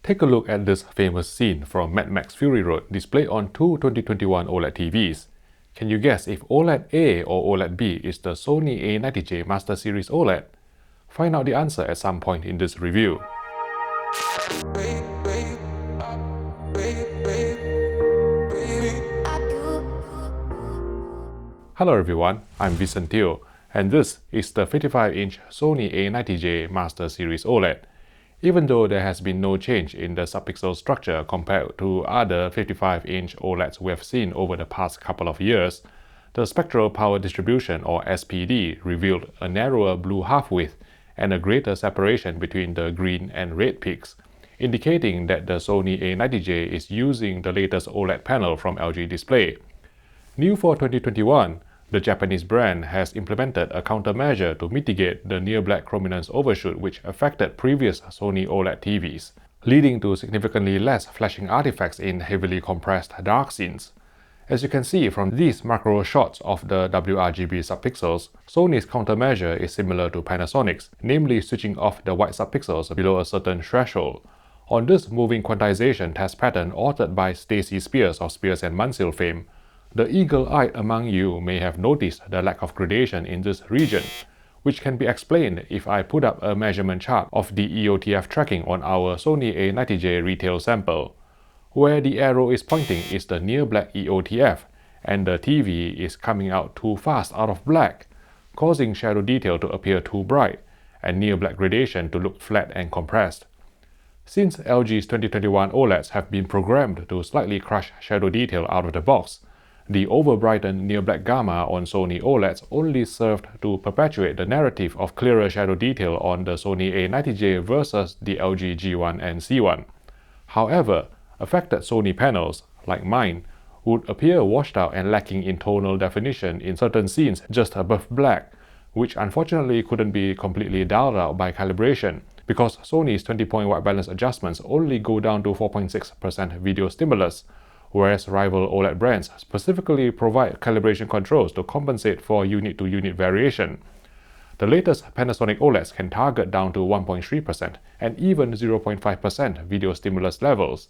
Take a look at this famous scene from Mad Max Fury Road displayed on two 2021 OLED TVs. Can you guess if OLED A or OLED B is the Sony A90J Master Series OLED? Find out the answer at some point in this review. Hello everyone, I'm Vicentio, and this is the 55-inch Sony A90J Master Series OLED. Even though there has been no change in the subpixel structure compared to other 55-inch OLEDs we have seen over the past couple of years, the spectral power distribution or SPD revealed a narrower blue half-width and a greater separation between the green and red peaks, indicating that the Sony A90J is using the latest OLED panel from LG Display. New for 2021, the Japanese brand has implemented a countermeasure to mitigate the near-black chrominance overshoot which affected previous Sony OLED TVs, leading to significantly less flashing artifacts in heavily compressed dark scenes. As you can see from these macro shots of the wRGB subpixels, Sony's countermeasure is similar to Panasonic's, namely switching off the white subpixels below a certain threshold. On this moving quantization test pattern authored by Stacy Spears of Spears & Munsell fame, the eagle-eyed among you may have noticed the lack of gradation in this region, which can be explained if I put up a measurement chart of the EOTF tracking on our Sony A90J retail sample. Where the arrow is pointing is the near black EOTF, and the TV is coming out too fast out of black, causing shadow detail to appear too bright, and near black gradation to look flat and compressed. Since LG's 2021 OLEDs have been programmed to slightly crush shadow detail out of the box, the over-brightened near-black gamma on Sony OLEDs only served to perpetuate the narrative of clearer shadow detail on the Sony A90J versus the LG G1 and C1. However, affected Sony panels, like mine, would appear washed out and lacking in tonal definition in certain scenes just above black, which unfortunately couldn't be completely dialed out by calibration, because Sony's 20-point white balance adjustments only go down to 4.6% video stimulus, whereas rival OLED brands specifically provide calibration controls to compensate for unit-to-unit variation. The latest Panasonic OLEDs can target down to 1.3% and even 0.5% video stimulus levels,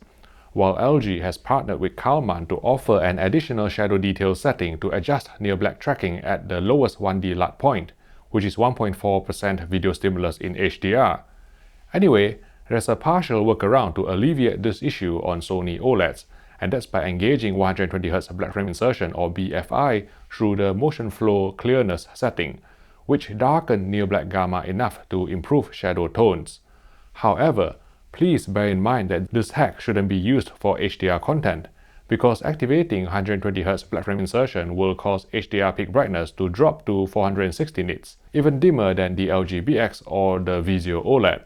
while LG has partnered with Kalman to offer an additional shadow detail setting to adjust near-black tracking at the lowest 1D LUT point, which is 1.4% video stimulus in HDR. Anyway, there's a partial workaround to alleviate this issue on Sony OLEDs, and that's by engaging 120Hz black frame insertion or BFI through the motion flow clearness setting, which darken near-black gamma enough to improve shadow tones. However, please bear in mind that this hack shouldn't be used for HDR content, because activating 120Hz black frame insertion will cause HDR peak brightness to drop to 460 nits, even dimmer than the LG BX or the Vizio OLED.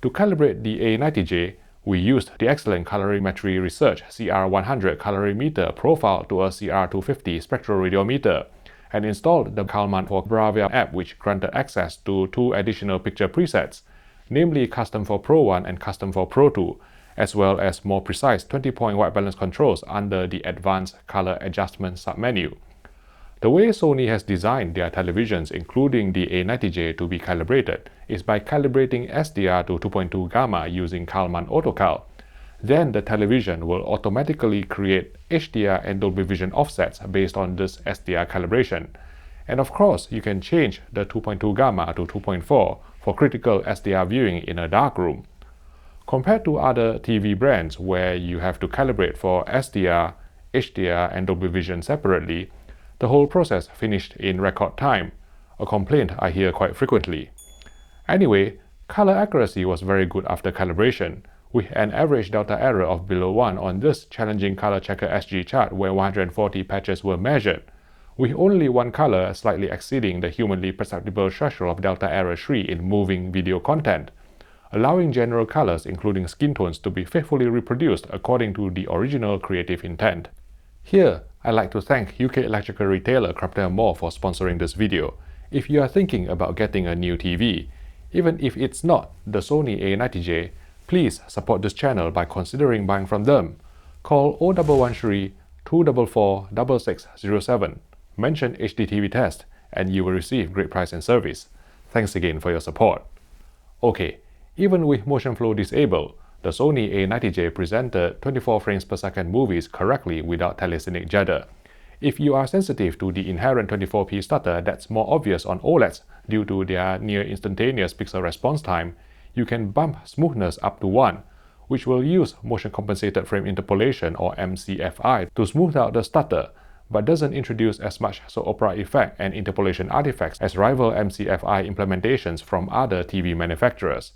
To calibrate the A90J, we used the excellent colorimetry research CR100 colorimeter profile to a CR250 spectroradiometer and installed the Kalman for BRAVIA app, which granted access to two additional picture presets, namely Custom for Pro 1 and Custom for Pro 2, as well as more precise 20-point white balance controls under the Advanced Color Adjustment submenu. The way Sony has designed their televisions, including the A90J, to be calibrated is by calibrating SDR to 2.2 gamma using Kalman AutoCal. Then the television will automatically create HDR and Dolby Vision offsets based on this SDR calibration. And of course, you can change the 2.2 gamma to 2.4 for critical SDR viewing in a dark room. Compared to other TV brands where you have to calibrate for SDR, HDR, and Dolby Vision separately, the whole process finished in record time, a complaint I hear quite frequently. Anyway, color accuracy was very good after calibration, with an average delta error of below 1 on this challenging color checker SG chart where 140 patches were measured, with only one color slightly exceeding the humanly perceptible threshold of delta error 3 in moving video content, allowing general colors including skin tones to be faithfully reproduced according to the original creative intent. Here, I'd like to thank UK electrical retailer Crafter More for sponsoring this video. If you are thinking about getting a new TV, even if it's not the Sony A90J, please support this channel by considering buying from them. Call 0113 244 6607, mention HDTV test, and you will receive great price and service. Thanks again for your support. Okay, even with motion flow disabled, the Sony A90J presented 24 frames per second movies correctly without telecinic jitter. If you are sensitive to the inherent 24p stutter that's more obvious on OLEDs due to their near instantaneous pixel response time, you can bump smoothness up to 1, which will use motion compensated frame interpolation or MCFI to smooth out the stutter, but doesn't introduce as much soap opera effect and interpolation artifacts as rival MCFI implementations from other TV manufacturers.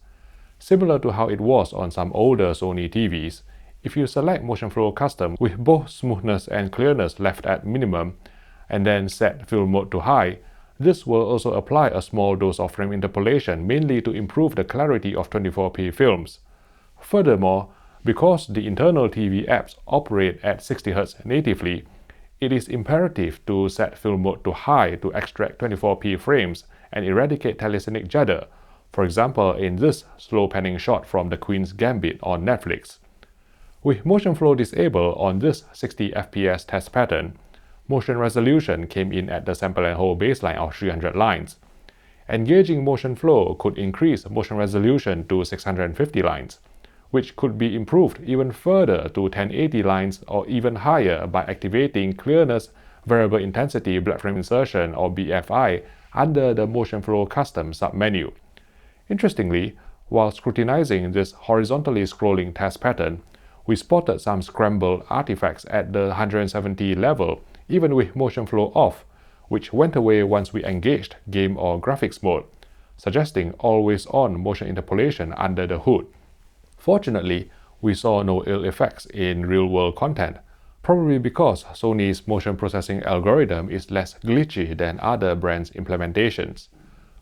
Similar to how it was on some older Sony TVs, if you select Motion Flow Custom with both smoothness and clearness left at minimum, and then set Film Mode to high, this will also apply a small dose of frame interpolation mainly to improve the clarity of 24p films. Furthermore, because the internal TV apps operate at 60Hz natively, it is imperative to set Film Mode to high to extract 24p frames and eradicate telecinic jitter, for example in this slow panning shot from The Queen's Gambit on Netflix. With motion flow disabled on this 60 fps test pattern, motion resolution came in at the sample and hold baseline of 300 lines. Engaging motion flow could increase motion resolution to 650 lines, which could be improved even further to 1080 lines or even higher by activating Clearness Variable Intensity Black Frame Insertion or BFI under the Motion Flow Custom submenu. Interestingly, while scrutinizing this horizontally scrolling test pattern, we spotted some scrambled artifacts at the 170 level, even with motion flow off, which went away once we engaged game or graphics mode, suggesting always-on motion interpolation under the hood. Fortunately, we saw no ill effects in real-world content, probably because Sony's motion processing algorithm is less glitchy than other brands' implementations.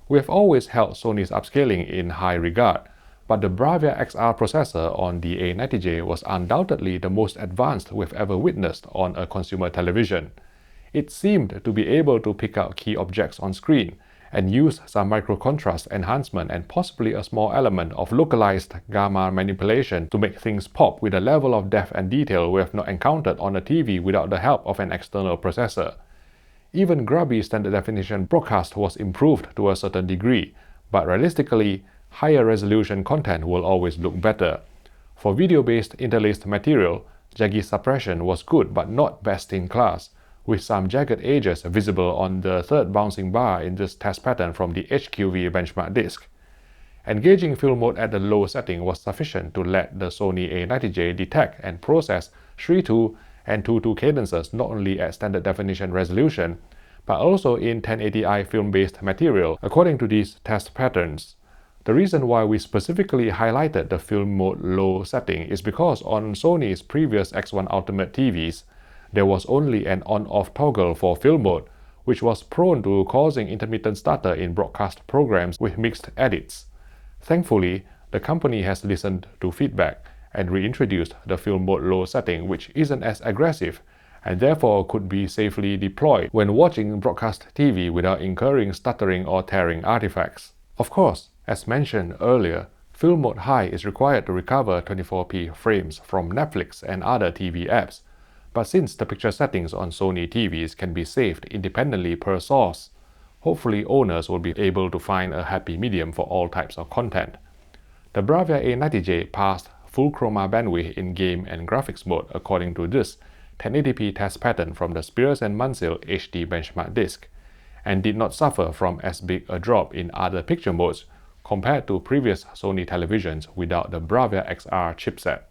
We have always held Sony's upscaling in high regard, but the BRAVIA XR processor on the A90J was undoubtedly the most advanced we've ever witnessed on a consumer television. It seemed to be able to pick out key objects on screen and use some micro-contrast enhancement and possibly a small element of localized gamma manipulation to make things pop with a level of depth and detail we have not encountered on a TV without the help of an external processor. Even grubby standard definition broadcast was improved to a certain degree, but realistically, higher resolution content will always look better. For video-based interlaced material, jaggy suppression was good but not best in class, with some jagged edges visible on the third bouncing bar in this test pattern from the HQV benchmark disc. Engaging film mode at the low setting was sufficient to let the Sony A90J detect and process 3.2 and 2.2 cadences not only at standard definition resolution, but also in 1080i film-based material according to these test patterns. The reason why we specifically highlighted the film mode low setting is because on Sony's previous X1 Ultimate TVs, there was only an on-off toggle for film mode, which was prone to causing intermittent stutter in broadcast programs with mixed edits. Thankfully, the company has listened to feedback and reintroduced the film mode low setting, which isn't as aggressive and therefore could be safely deployed when watching broadcast TV without incurring stuttering or tearing artifacts. Of course, as mentioned earlier, film mode high is required to recover 24p frames from Netflix and other TV apps, but since the picture settings on Sony TVs can be saved independently per source, hopefully owners will be able to find a happy medium for all types of content. The BRAVIA A90J passed full chroma bandwidth in game and graphics mode according to this 1080p test pattern from the Spears & Munsell HD benchmark disc, and did not suffer from as big a drop in other picture modes compared to previous Sony televisions without the BRAVIA XR chipset.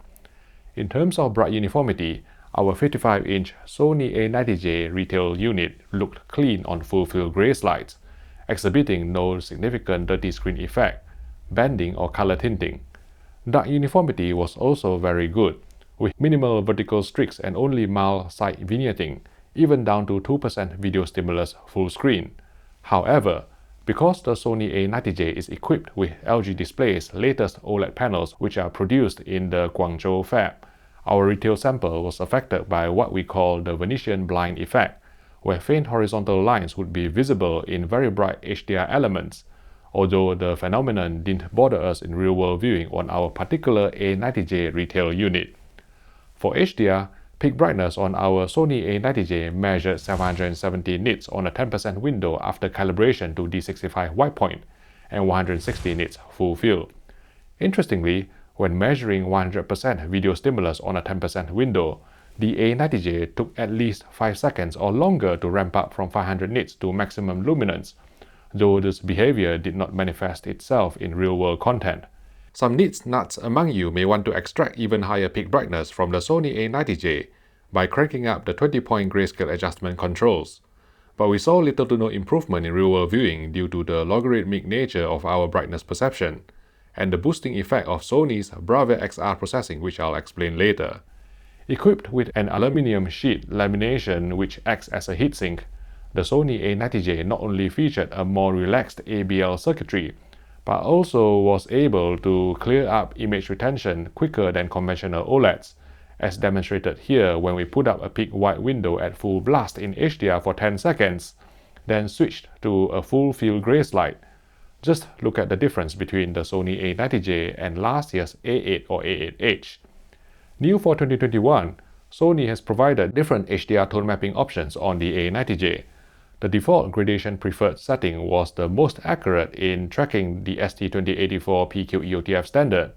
In terms of bright uniformity, our 55-inch Sony A90J retail unit looked clean on full-field gray slides, exhibiting no significant dirty screen effect, banding or color tinting. Dark uniformity was also very good, with minimal vertical streaks and only mild side vignetting, even down to 2% video stimulus full screen. However, because the Sony A90J is equipped with LG Display's latest OLED panels which are produced in the Guangzhou fab, our retail sample was affected by what we call the Venetian blind effect, where faint horizontal lines would be visible in very bright HDR elements, although the phenomenon didn't bother us in real-world viewing on our particular A90J retail unit. For HDR, peak brightness on our Sony A90J measured 770 nits on a 10% window after calibration to D65 white point and 160 nits full field. Interestingly, When measuring 100% video stimulus on a 10% window, the A90J took at least 5 seconds or longer to ramp up from 500 nits to maximum luminance, though this behavior did not manifest itself in real-world content. Some neat nuts among you may want to extract even higher peak brightness from the Sony A90J by cranking up the 20-point grayscale adjustment controls. But we saw little to no improvement in real-world viewing due to the logarithmic nature of our brightness perception, and the boosting effect of Sony's BRAVIA XR processing, which I'll explain later. Equipped with an aluminum sheet lamination which acts as a heatsink, the Sony A90J not only featured a more relaxed ABL circuitry, but also was able to clear up image retention quicker than conventional OLEDs, as demonstrated here when we put up a peak wide window at full blast in HDR for 10 seconds, then switched to a full field gray slide. Just look at the difference between the Sony A90J and last year's A8 or A8H. New for 2021, Sony has provided different HDR tone mapping options on the A90J. The default gradation preferred setting was the most accurate in tracking the ST2084 PQ-EOTF standard,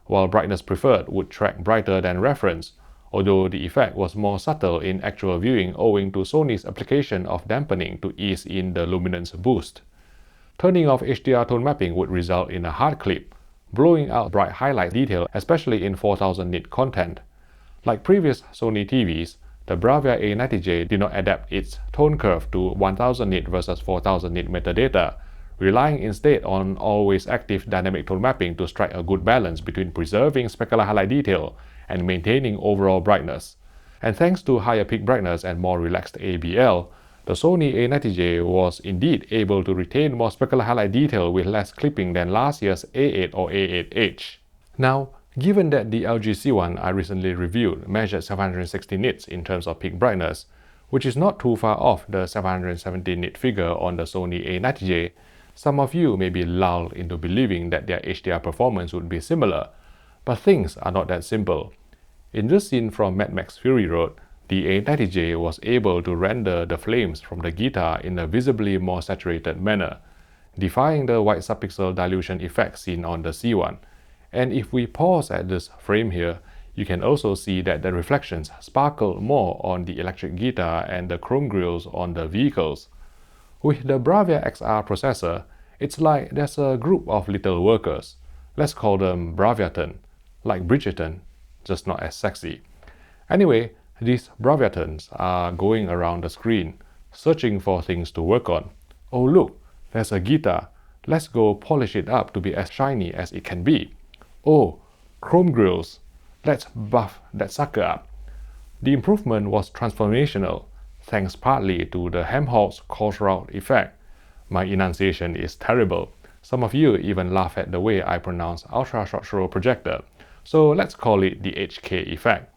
while brightness preferred would track brighter than reference, although the effect was more subtle in actual viewing owing to Sony's application of dampening to ease in the luminance boost. Turning off HDR tone mapping would result in a hard clip, blowing out bright highlight detail, especially in 4000 nit content. Like previous Sony TVs, the BRAVIA A90J did not adapt its tone curve to 1000 nit versus 4000 nit metadata, relying instead on always active dynamic tone mapping to strike a good balance between preserving specular highlight detail and maintaining overall brightness. And thanks to higher peak brightness and more relaxed ABL, the Sony A90J was indeed able to retain more specular highlight detail with less clipping than last year's A8 or A8H. Now, given that the LG C1 I recently reviewed measured 760 nits in terms of peak brightness, which is not too far off the 770 nit figure on the Sony A90J, some of you may be lulled into believing that their HDR performance would be similar, but things are not that simple. In this scene from Mad Max Fury Road, the A90J was able to render the flames from the guitar in a visibly more saturated manner, defying the white subpixel dilution effect seen on the C1. And if we pause at this frame here, you can also see that the reflections sparkle more on the electric guitar and the chrome grills on the vehicles. With the BRAVIA XR processor, it's like there's a group of little workers. Let's call them Braviaton, like Bridgerton, just not as sexy. Anyway, these Braviatons are going around the screen, searching for things to work on. Oh look, there's a guitar. Let's go polish it up to be as shiny as it can be. Oh, chrome grills. Let's buff that sucker up. The improvement was transformational, thanks partly to the Helmholtz Kohlrausch effect. My enunciation is terrible. Some of you even laugh at the way I pronounce ultra short throw projector, so let's call it the HK effect.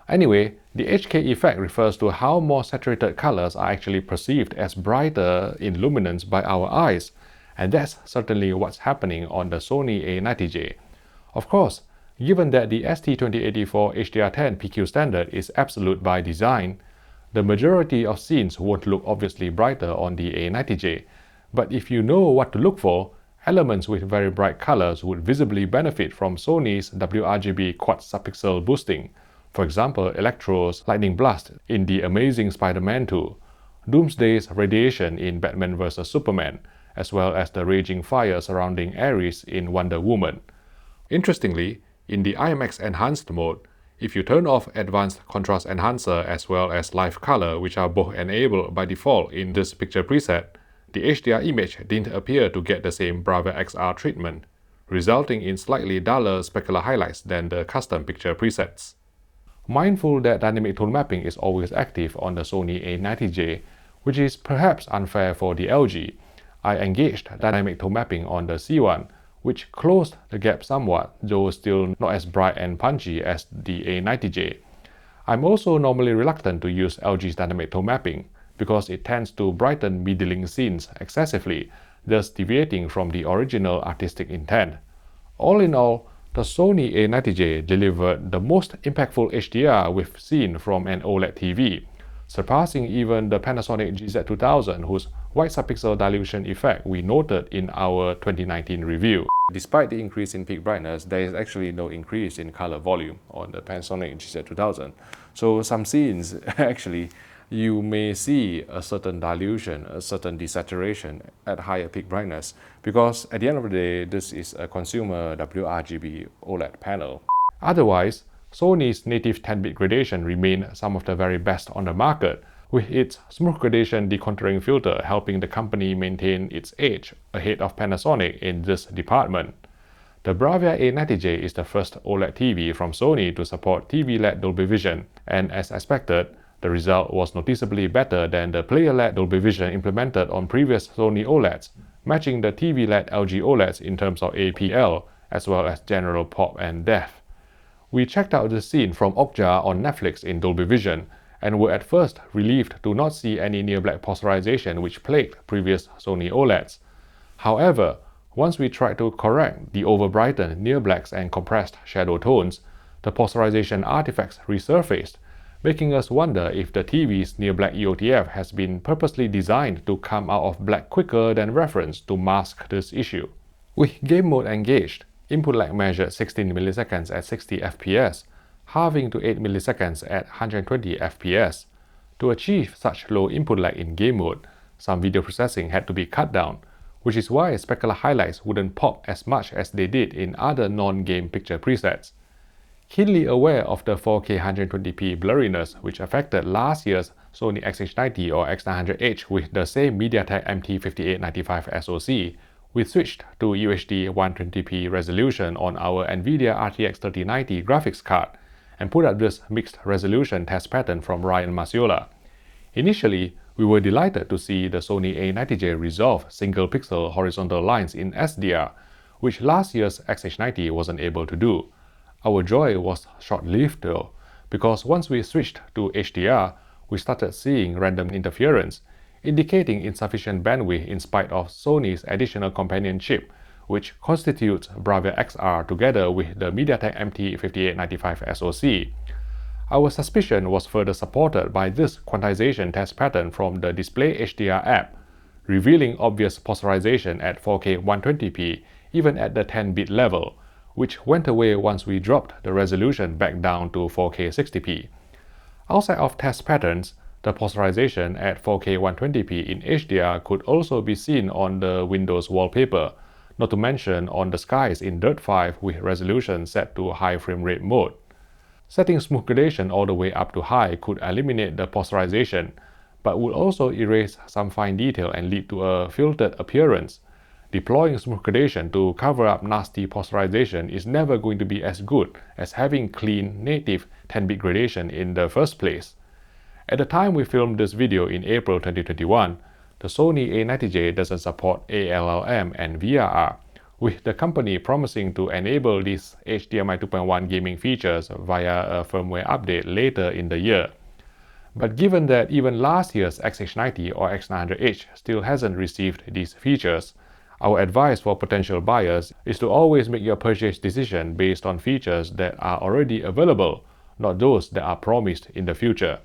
Anyway, the HK effect refers to how more saturated colors are actually perceived as brighter in luminance by our eyes, and that's certainly what's happening on the Sony A90J. Of course, given that the ST2084 HDR10 PQ standard is absolute by design, the majority of scenes won't look obviously brighter on the A90J, but if you know what to look for, elements with very bright colors would visibly benefit from Sony's WRGB quad subpixel boosting. For example, Electro's Lightning Blast in The Amazing Spider-Man 2, Doomsday's radiation in Batman vs Superman, as well as the raging fire surrounding Ares in Wonder Woman. Interestingly, in the IMAX Enhanced mode, if you turn off Advanced Contrast Enhancer as well as Live Color, which are both enabled by default in this picture preset, the HDR image didn't appear to get the same BRAVIA XR treatment, resulting in slightly duller specular highlights than the custom picture presets. Mindful that dynamic tone mapping is always active on the Sony A90J, which is perhaps unfair for the LG, I engaged dynamic tone mapping on the C1, which closed the gap somewhat, though still not as bright and punchy as the A90J. I'm also normally reluctant to use LG's dynamic tone mapping, because it tends to brighten middling scenes excessively, thus deviating from the original artistic intent. All in all, the Sony A90J delivered the most impactful HDR we've seen from an OLED TV, surpassing even the Panasonic GZ2000, whose white subpixel dilution effect we noted in our 2019 review. Despite the increase in peak brightness, there is actually no increase in color volume on the Panasonic GZ2000. So some scenes actually you may see a certain dilution, a certain desaturation at higher peak brightness, because at the end of the day, this is a consumer WRGB OLED panel. Otherwise, Sony's native 10-bit gradation remained some of the very best on the market, with its smooth gradation decontouring filter helping the company maintain its edge ahead of Panasonic in this department. The BRAVIA A90J is the first OLED TV from Sony to support TV-led Dolby Vision, and as expected, the result was noticeably better than the player-led Dolby Vision implemented on previous Sony OLEDs, matching the TV-led LG OLEDs in terms of APL, as well as general pop and depth. We checked out the scene from Okja on Netflix in Dolby Vision, and were at first relieved to not see any near-black polarization which plagued previous Sony OLEDs. However, once we tried to correct the over-brightened near-blacks and compressed shadow tones, the polarization artifacts resurfaced, making us wonder if the TV's near-black EOTF has been purposely designed to come out of black quicker than reference to mask this issue. With game mode engaged, input lag measured 16 milliseconds at 60 fps, halving to 8 milliseconds at 120 fps. To achieve such low input lag in game mode, some video processing had to be cut down, which is why specular highlights wouldn't pop as much as they did in other non-game picture presets. Keenly aware of the 4K 120p blurriness which affected last year's Sony XH90 or X900H with the same MediaTek MT5895 SoC, we switched to UHD 120p resolution on our NVIDIA RTX 3090 graphics card and put up this mixed resolution test pattern from Ryan Masiola. Initially, we were delighted to see the Sony A90J resolve single-pixel horizontal lines in SDR, which last year's XH90 wasn't able to do. Our joy was short-lived though, because once we switched to HDR, we started seeing random interference, indicating insufficient bandwidth in spite of Sony's additional companion chip, which constitutes BRAVIA XR together with the MediaTek MT5895 SoC. Our suspicion was further supported by this quantization test pattern from the Display HDR app, revealing obvious polarization at 4K 120p even at the 10-bit level, which went away once we dropped the resolution back down to 4K 60p. Outside of test patterns, the polarization at 4K 120p in HDR could also be seen on the Windows wallpaper, not to mention on the skies in Dirt 5 with resolution set to high frame rate mode. Setting smooth gradation all the way up to high could eliminate the polarization, but would also erase some fine detail and lead to a filtered appearance. Deploying smooth gradation to cover up nasty polarization is never going to be as good as having clean, native 10-bit gradation in the first place. At the time we filmed this video in April 2021, the Sony A90J doesn't support ALLM and VRR, with the company promising to enable these HDMI 2.1 gaming features via a firmware update later in the year. But given that even last year's XH90 or X900H still hasn't received these features, our advice for potential buyers is to always make your purchase decision based on features that are already available, not those that are promised in the future.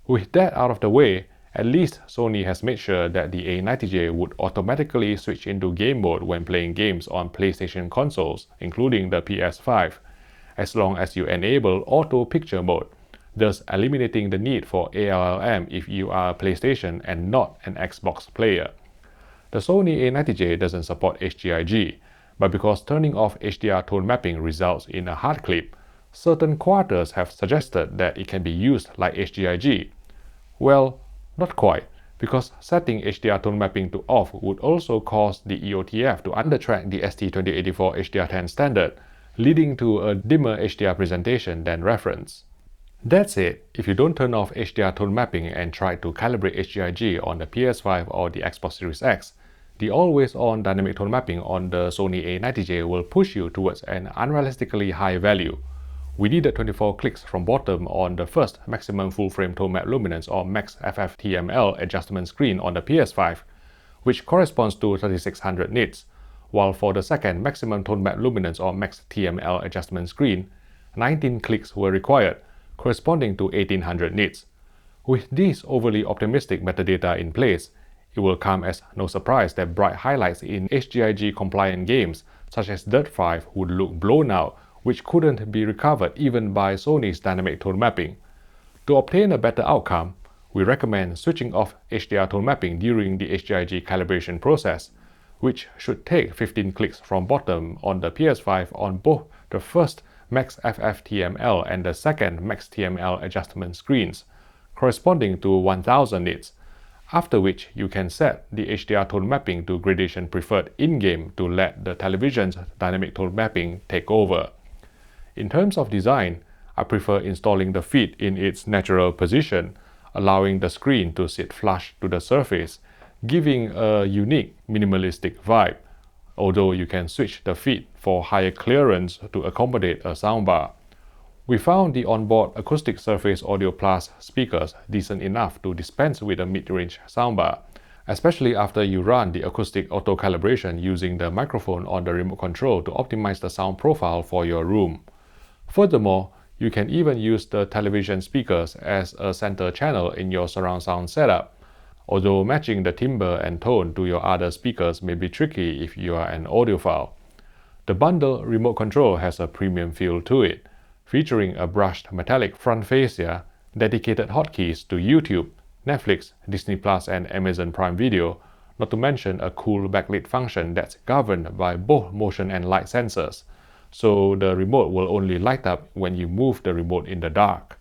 With that out of the way, at least Sony has made sure that the A90J would automatically switch into game mode when playing games on PlayStation consoles, including the PS5, as long as you enable Auto Picture mode, thus eliminating the need for ALLM if you are a PlayStation and not an Xbox player. The Sony A90J doesn't support HGiG, but because turning off HDR tone mapping results in a hard clip, certain quarters have suggested that it can be used like HGiG. Well, not quite, because setting HDR tone mapping to off would also cause the EOTF to undertrack the ST2084 HDR10 standard, leading to a dimmer HDR presentation than reference. That said, if you don't turn off HDR tone mapping and try to calibrate HGiG on the PS5 or the Xbox Series X, the always-on dynamic tone mapping on the Sony A90J will push you towards an unrealistically high value. We needed 24 clicks from bottom on the first maximum full-frame tone map luminance or max FFTML adjustment screen on the PS5, which corresponds to 3600 nits, while for the second maximum tone map luminance or max TML adjustment screen, 19 clicks were required, corresponding to 1800 nits. With these overly optimistic metadata in place, It will come as no surprise that bright highlights in HGiG compliant games such as Dirt 5 would look blown out, which couldn't be recovered even by Sony's dynamic tone mapping. To obtain a better outcome, we recommend switching off HDR tone mapping during the HGiG calibration process, which should take 15 clicks from bottom on the PS5 on both the first Max FF-TML and the second Max TML adjustment screens, corresponding to 1000 nits, after which you can set the HDR tone mapping to gradation preferred in-game to let the television's dynamic tone mapping take over. In terms of design, I prefer installing the feet in its natural position, allowing the screen to sit flush to the surface, giving a unique minimalistic vibe, although you can switch the feet for higher clearance to accommodate a soundbar. We found the onboard Acoustic Surface Audio Plus speakers decent enough to dispense with a mid-range soundbar, especially after you run the acoustic auto-calibration using the microphone on the remote control to optimize the sound profile for your room. Furthermore, you can even use the television speakers as a center channel in your surround sound setup, although matching the timbre and tone to your other speakers may be tricky if you are an audiophile. The bundle remote control has a premium feel to it, featuring a brushed metallic front fascia, dedicated hotkeys to YouTube, Netflix, Disney Plus and Amazon Prime Video, not to mention a cool backlit function that's governed by both motion and light sensors, so the remote will only light up when you move the remote in the dark.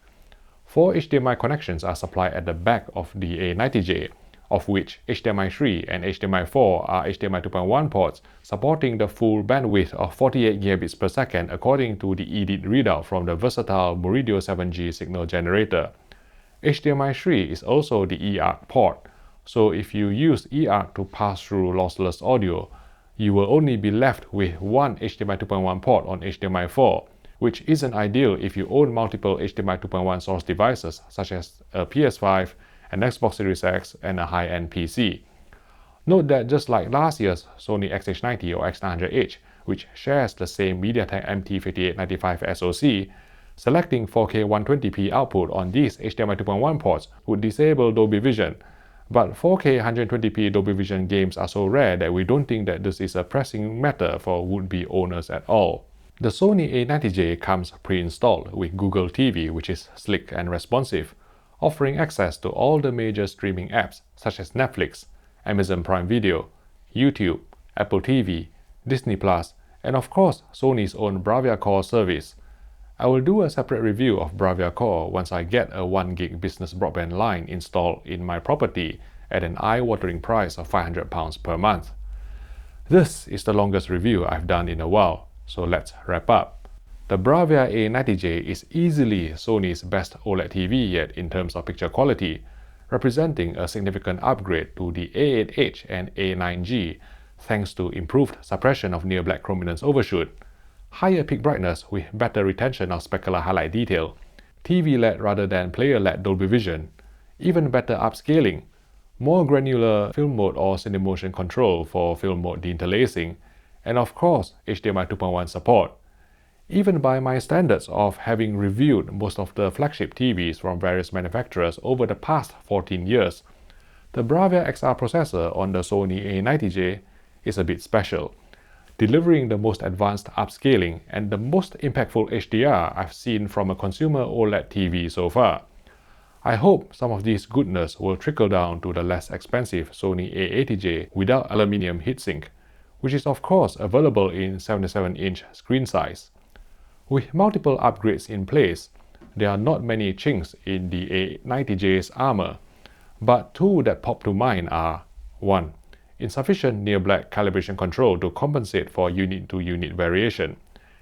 4 HDMI connections are supplied at the back of the A90J, of which HDMI 3 and HDMI 4 are HDMI 2.1 ports supporting the full bandwidth of 48 gigabits per second according to the EDIT readout from the versatile Meridio 7G signal generator. HDMI 3 is also the eARC port, so if you use eARC to pass through lossless audio, you will only be left with one HDMI 2.1 port on HDMI 4, which isn't ideal if you own multiple HDMI 2.1 source devices such as a PS5, an Xbox Series X, and a high-end PC. Note that just like last year's Sony XH90 or X900H, which shares the same MediaTek MT5895 SoC, selecting 4K 120p output on these HDMI 2.1 ports would disable Dolby Vision, but 4K 120p Dolby Vision games are so rare that we don't think that this is a pressing matter for would-be owners at all. The Sony A90J comes pre-installed with Google TV, which is slick and responsive, offering access to all the major streaming apps such as Netflix, Amazon Prime Video, YouTube, Apple TV, Disney Plus, and of course Sony's own BRAVIA Core service. I will do a separate review of BRAVIA Core once I get a 1GB business broadband line installed in my property at an eye-watering price of £500 per month. This is the longest review I've done in a while, so let's wrap up. The BRAVIA A90J is easily Sony's best OLED TV yet in terms of picture quality, representing a significant upgrade to the A8H and A9G thanks to improved suppression of near black chrominance overshoot, higher peak brightness with better retention of specular highlight detail, TV-led rather than player-led Dolby Vision, even better upscaling, more granular film mode or cinemotion control for film mode deinterlacing, and of course HDMI 2.1 support. Even by my standards of having reviewed most of the flagship TVs from various manufacturers over the past 14 years, the BRAVIA XR processor on the Sony A90J is a bit special, delivering the most advanced upscaling and the most impactful HDR I've seen from a consumer OLED TV so far. I hope some of this goodness will trickle down to the less expensive Sony A80J without aluminium heatsink, which is of course available in 77-inch screen size. With multiple upgrades in place, there are not many chinks in the A90J's armor, but two that pop to mind are 1. Insufficient near black calibration control to compensate for unit-to-unit variation,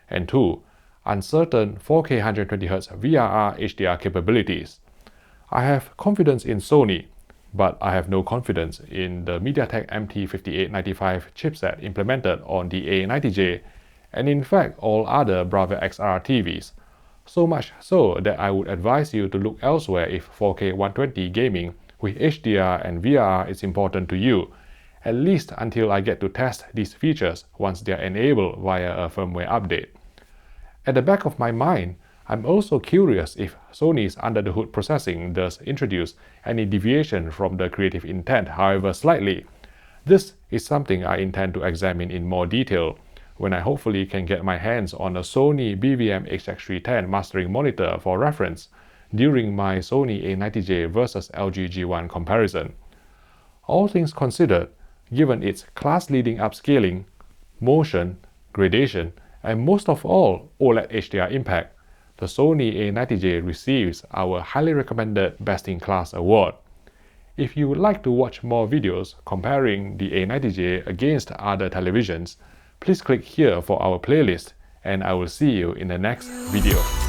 and 2. Uncertain 4K 120Hz VRR HDR capabilities. I have confidence in Sony, but I have no confidence in the MediaTek MT5895 chipset implemented on the A90J and in fact all other BRAVIA XR TVs, so much so that I would advise you to look elsewhere if 4K 120 gaming with HDR and VRR is important to you, at least until I get to test these features once they are enabled via a firmware update. At the back of my mind, I'm also curious if Sony's under-the-hood processing does introduce any deviation from the creative intent, however slightly. This is something I intend to examine in more detail when I hopefully can get my hands on a Sony BVM-HX310 mastering monitor for reference during my Sony A90J versus LG G1 comparison. All things considered, given its class-leading upscaling, motion, gradation, and most of all OLED HDR impact, the Sony A90J receives our highly recommended Best in Class award. If you would like to watch more videos comparing the A90J against other televisions, please click here for our playlist, and I will see you in the next video.